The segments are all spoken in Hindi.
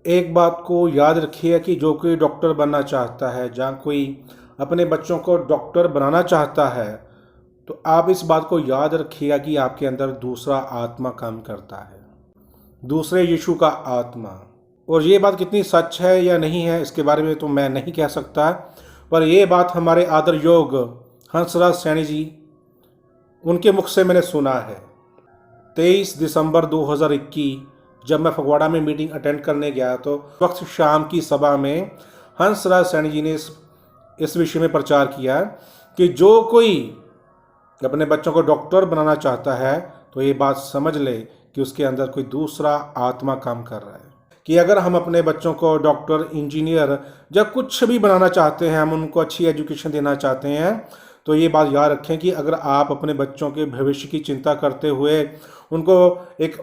एक बात को याद रखिए कि जो कोई डॉक्टर बनना चाहता है, जहाँ कोई अपने बच्चों को डॉक्टर बनाना चाहता है, तो आप इस बात को याद रखिएगा कि आपके अंदर दूसरा आत्मा काम करता है, दूसरे यीशु का आत्मा। और ये बात कितनी सच है या नहीं है इसके बारे में तो मैं नहीं कह सकता, पर ये बात हमारे आदर योग हंसराज सैनी जी, उनके मुख से मैंने सुना है। 23 दिसंबर 2021 जब मैं फगवाड़ा में मीटिंग अटेंड करने गया तो वक्त शाम की सभा में हंसराज सैनी जी ने इस विषय में प्रचार किया कि जो कोई अपने बच्चों को डॉक्टर बनाना चाहता है तो ये बात समझ ले कि उसके अंदर कोई दूसरा आत्मा काम कर रहा है। कि अगर हम अपने बच्चों को डॉक्टर, इंजीनियर या कुछ भी बनाना चाहते हैं, हम उनको अच्छी एजुकेशन देना चाहते हैं, तो ये बात याद रखें कि अगर आप अपने बच्चों के भविष्य की चिंता करते हुए उनको एक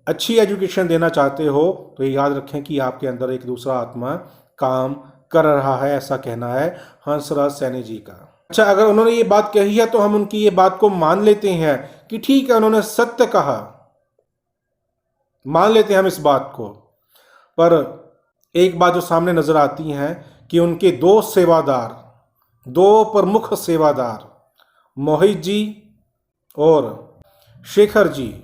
अच्छी एजुकेशन देना चाहते हो, तो ये याद रखें कि आपके अंदर एक दूसरा आत्मा काम कर रहा है। ऐसा कहना है हंसराज सैनी जी का। अच्छा, अगर उन्होंने ये बात कही है तो हम उनकी ये बात को मान लेते हैं कि ठीक है, उन्होंने सत्य कहा, मान लेते हैं हम इस बात को। पर एक बात जो सामने नजर आती है कि उनके दो सेवादार, दो प्रमुख सेवादार, मोहित जी और शेखर जी,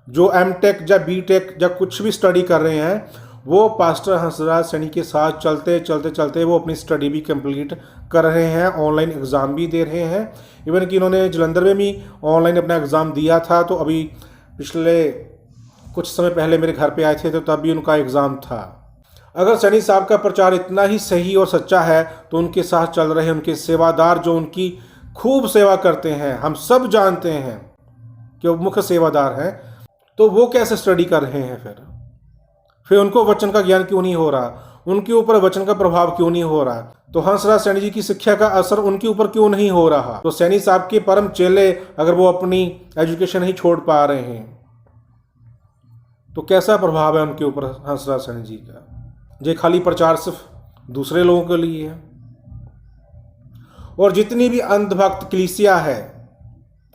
जो एमटेक या बीटेक या कुछ भी स्टडी कर रहे हैं, वो पास्टर हंसराज सैनी के साथ चलते वो अपनी स्टडी भी कंप्लीट कर रहे हैं, ऑनलाइन एग्ज़ाम भी दे रहे हैं। इवन कि इन्होंने जलंधर में भी ऑनलाइन अपना एग्ज़ाम दिया था, तो अभी पिछले कुछ समय पहले मेरे घर पे आए थे तो तब भी उनका एग्ज़ाम था। अगर सैनी साहब का प्रचार इतना ही सही और सच्चा है तो उनके साथ चल रहे उनके सेवादार जो उनकी खूब सेवा करते हैं, हम सब जानते हैं कि वो मुख्य सेवादार हैं, तो वो कैसे स्टडी कर रहे हैं? फिर उनको वचन का ज्ञान क्यों नहीं हो रहा? उनके ऊपर वचन का प्रभाव क्यों नहीं हो रहा? तो हंसराज सैनी जी की शिक्षा का असर उनके ऊपर क्यों नहीं हो रहा? तो सैनी साहब के परम चेले अगर वो अपनी एजुकेशन नहीं छोड़ पा रहे हैं तो कैसा प्रभाव है उनके ऊपर हंसराज सैनी जी का? ये खाली प्रचार सिर्फ दूसरे लोगों के लिए है। और जितनी भी अंधभक्त कलीसिया है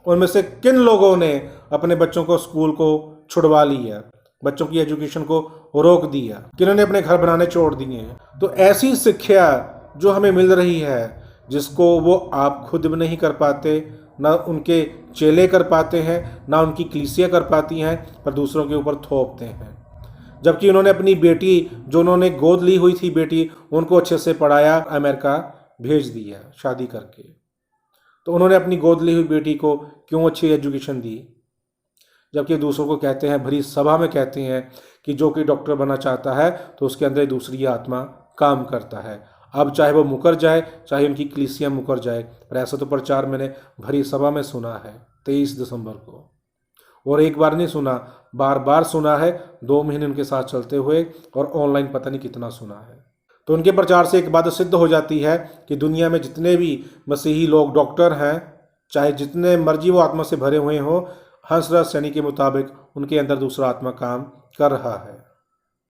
उनमें से किन लोगों ने अपने बच्चों को स्कूल को छुड़वा लिया, बच्चों की एजुकेशन को रोक दिया, किन्होंने अपने घर बनाने छोड़ दिए हैं? तो ऐसी शिक्षा जो हमें मिल रही है, जिसको वो आप खुद भी नहीं कर पाते, ना उनके चेले कर पाते हैं, ना उनकी कलीसिया कर पाती हैं, पर दूसरों के ऊपर थोपते हैं। जबकि उन्होंने अपनी बेटी, जो उन्होंने गोद ली हुई थी बेटी, उनको अच्छे से पढ़ाया, अमेरिका भेज दिया शादी करके। तो उन्होंने अपनी गोद ली हुई बेटी को क्यों अच्छी एजुकेशन दी? जबकि दूसरों को कहते हैं, भरी सभा में कहते हैं कि जो कोई डॉक्टर बनना चाहता है तो उसके अंदर दूसरी आत्मा काम करता है। अब चाहे वो मुकर जाए, चाहे उनकी कलीसिया मुकर जाए, पर ऐसा तो प्रचार मैंने भरी सभा में सुना है 23 दिसंबर को। और एक बार नहीं सुना, बार बार सुना है, 2 महीने उनके साथ चलते हुए, और ऑनलाइन पता नहीं कितना सुना है। तो उनके प्रचार से एक बात सिद्ध हो जाती है कि दुनिया में जितने भी मसीही लोग डॉक्टर हैं, चाहे जितने मर्जी वो आत्मा से भरे हुए हों, हंसराज सैनी के मुताबिक उनके अंदर दूसरा आत्मा काम कर रहा है।